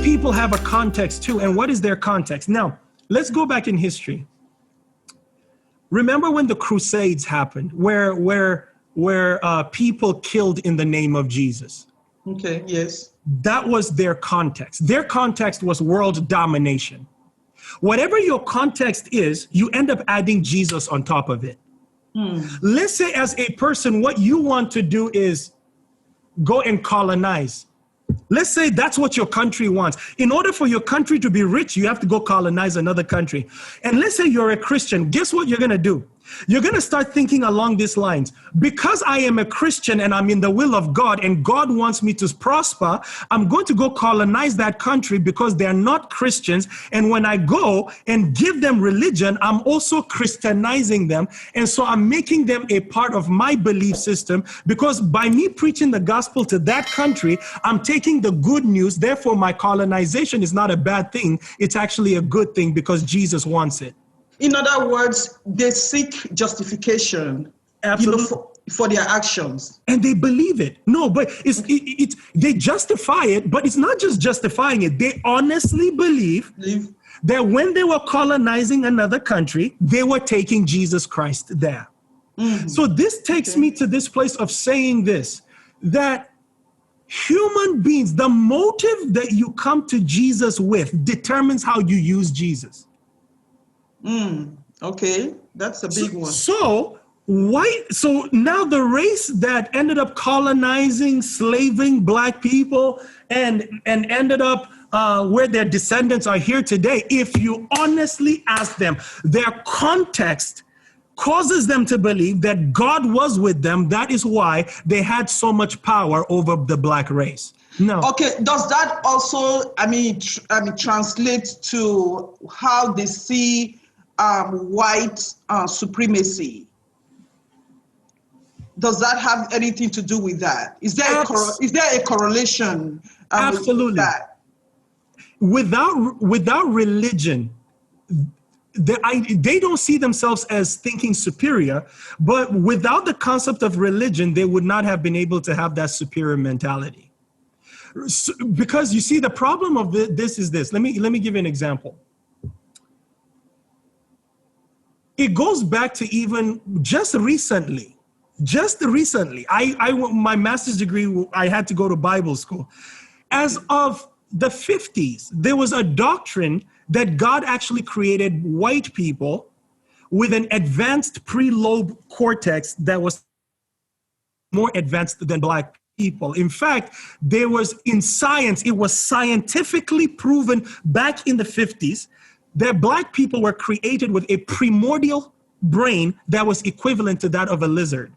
people have a context too. And what is their context? Now, let's go back in history. Remember when the Crusades happened, where people killed in the name of Jesus? Okay, yes. That was their context. Their context was world domination. Whatever your context is, you end up adding Jesus on top of it. Let's say as a person, what you want to do is go and colonize. Let's say that's what your country wants. In order for your country to be rich, you have to go colonize another country. And let's say you're a Christian. Guess what you're going to do? You're going to start thinking along these lines. Because I am a Christian and I'm in the will of God and God wants me to prosper, I'm going to go colonize that country because they're not Christians. And when I go and give them religion, I'm also Christianizing them. And so I'm making them a part of my belief system, because by me preaching the gospel to that country, I'm taking the good news. Therefore, my colonization is not a bad thing. It's actually a good thing because Jesus wants it. In other words, they seek justification, for their actions. And they believe it. No, but they justify it, but it's not just justifying it. They honestly believe that when they were colonizing another country, they were taking Jesus Christ there. So this takes me to this place of saying this, that human beings, the motive that you come to Jesus with determines how you use Jesus. Okay, that's a big one. So now the race that ended up colonizing, slaving Black people and ended up where their descendants are here today, if you honestly ask them, their context causes them to believe that God was with them. That is why they had so much power over the Black race. No. Okay, does that also, translate to how they see white supremacy? Does that have anything to do with that? Is there a correlation? Absolutely. With that? Without religion, they don't see themselves as thinking superior, but without the concept of religion, they would not have been able to have that superior mentality. So, because you see, the problem of this is this. Let me give you an example. It goes back to even just recently. My master's degree, I had to go to Bible school. As of the 50s, there was a doctrine that God actually created white people with an advanced prelobe cortex that was more advanced than Black people. In fact, there was in science, it was scientifically proven back in the 50s that Black people were created with a primordial brain that was equivalent to that of a lizard.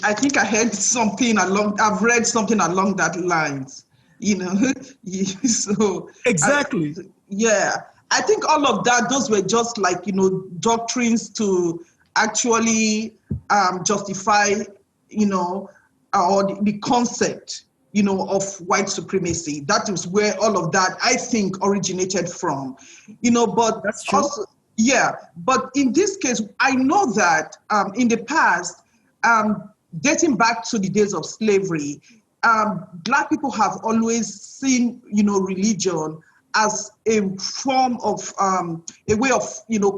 I think I've read something along that lines, so. Exactly. I think all of that, those were just like, doctrines to actually justify, or the concept, of white supremacy. That is where all of that, I think, originated from, but that's true. Also, but in this case, I know that in the past, dating back to the days of slavery, Black people have always seen, religion as a form of, a way of,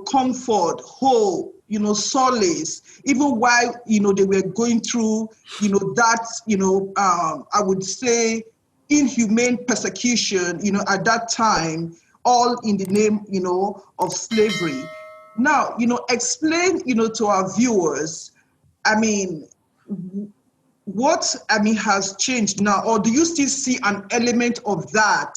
comfort, hope, solace, even while, they were going through, that, I would say, inhumane persecution, at that time, all in the name, of slavery. Now, explain, to our viewers, what, has changed now, or do you still see an element of that,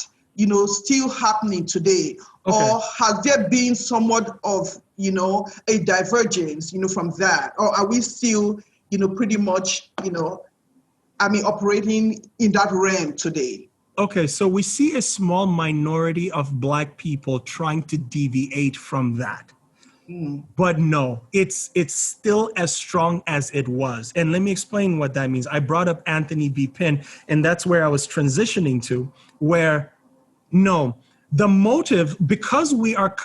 still happening today? Okay. Or has there been somewhat of, a divergence, from that? Or are we still, pretty much, operating in that realm today? Okay, so we see a small minority of Black people trying to deviate from that. But no, it's still as strong as it was. And let me explain what that means. I brought up Anthony B. Pinn, and that's where I was transitioning to, where no, the motive, because we are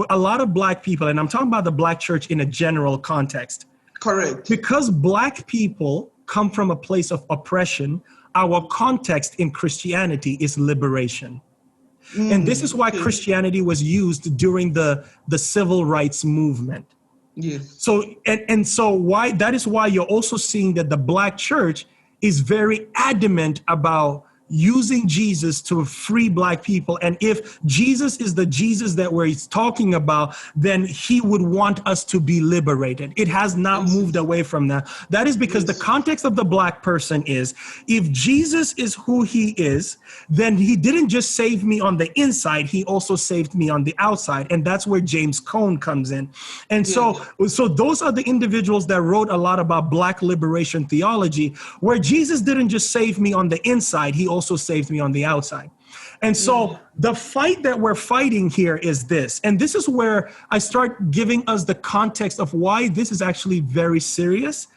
a lot of Black people, and I'm talking about the Black church in a general context. Correct. Because Black people come from a place of oppression, our context in Christianity is liberation. And this is why Christianity was used during the civil rights movement. Yes. So, so why, that is why you're also seeing that the Black church is very adamant about using Jesus to free Black people. And if Jesus is the Jesus that we're talking about, then he would want us to be liberated. It has not moved away from that. That is because the context of the Black person is, if Jesus is who he is, then he didn't just save me on the inside, he also saved me on the outside. And that's where James Cone comes in. And so those are the individuals that wrote a lot about Black liberation theology, where Jesus didn't just save me on the inside, he also saved me on the outside. And so the fight that we're fighting here is this. And this is where I start giving us the context of why this is actually very serious.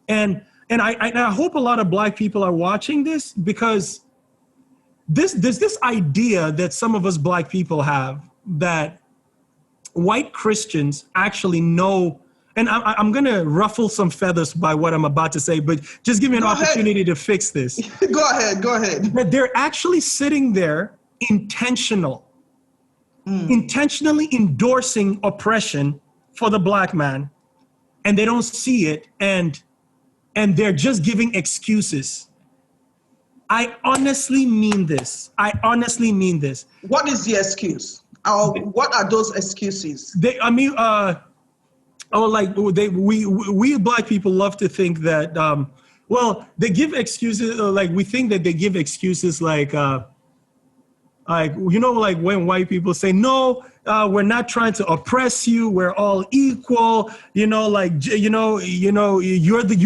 And I hope a lot of Black people are watching this, because there's this idea that some of us Black people have that white Christians actually know. And I'm going to ruffle some feathers by what I'm about to say, but just give me an opportunity to fix this. Go ahead. But they're actually sitting there intentionally endorsing oppression for the Black man, and they don't see it, and they're just giving excuses. I honestly mean this. What is the excuse? What are those excuses? We Black people love to think that, they give excuses, we think that they give excuses like when white people say, no, we're not trying to oppress you, we're all equal, you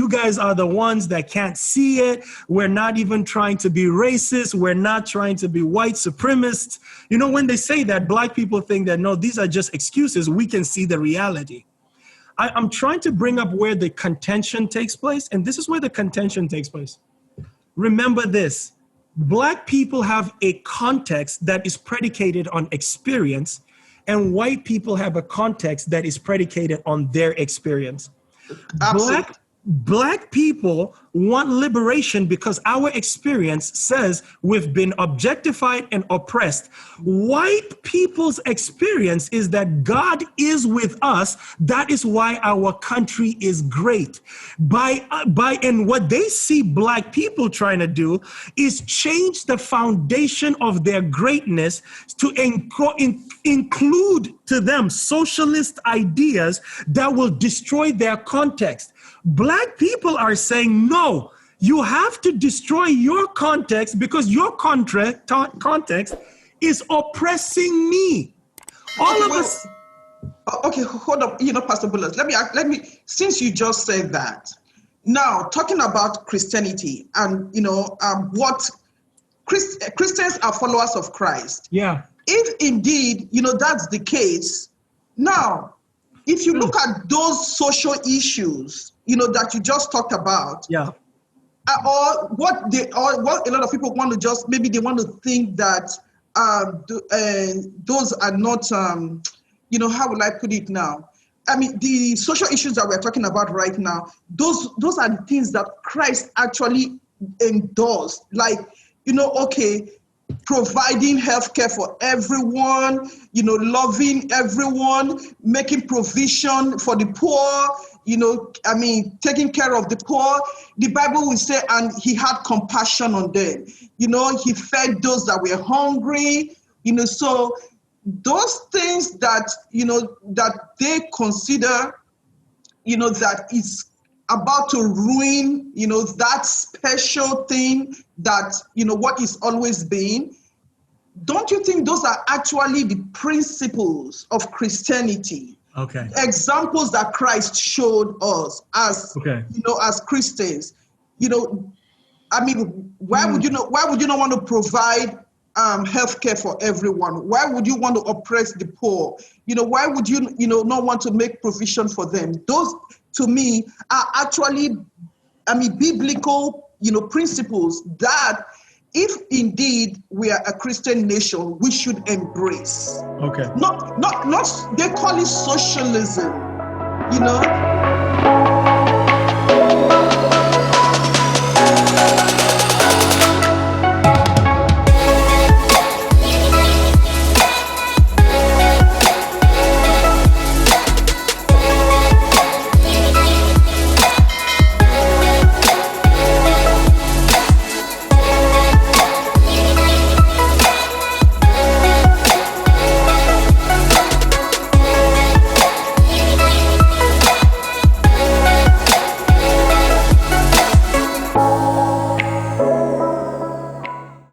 guys are the ones that can't see it, we're not even trying to be racist, we're not trying to be white supremacists. When they say that, Black people think that, no, these are just excuses, we can see the reality. I'm trying to bring up where the contention takes place, and this is where the contention takes place. Remember this, Black people have a context that is predicated on experience, and white people have a context that is predicated on their experience. Absolutely. Black people want liberation because our experience says we've been objectified and oppressed. White people's experience is that God is with us. That is why our country is great. And what they see Black people trying to do is change the foundation of their greatness to include to them socialist ideas that will destroy their context. Black people are saying, no, you have to destroy your context because your context is oppressing me. All of us. Okay, hold up. Pastor Bullock, let me, since you just said that, now talking about Christianity and, what Christians are followers of Christ. Yeah. If indeed, that's the case, now, if you look at those social issues, that you just talked about, yeah, or what a lot of people want to just, maybe they want to think that those are not, how will I put it now? I mean, the social issues that we're talking about right now, those are the things that Christ actually endorsed. Like, providing healthcare for everyone, loving everyone, making provision for the poor, taking care of the poor. The Bible will say, and he had compassion on them. He fed those that were hungry, so those things that, that they consider, that is about to ruin, that special thing that, what is always been. Don't you think those are actually the principles of Christianity? Okay. Examples that Christ showed us as, as Christians. Why would you not want to provide healthcare for everyone? Why would you want to oppress the poor? Why would you, not want to make provision for them? Those, to me, are actually, biblical, principles that, if indeed we are a Christian nation, we should embrace. Okay. Not they call it socialism,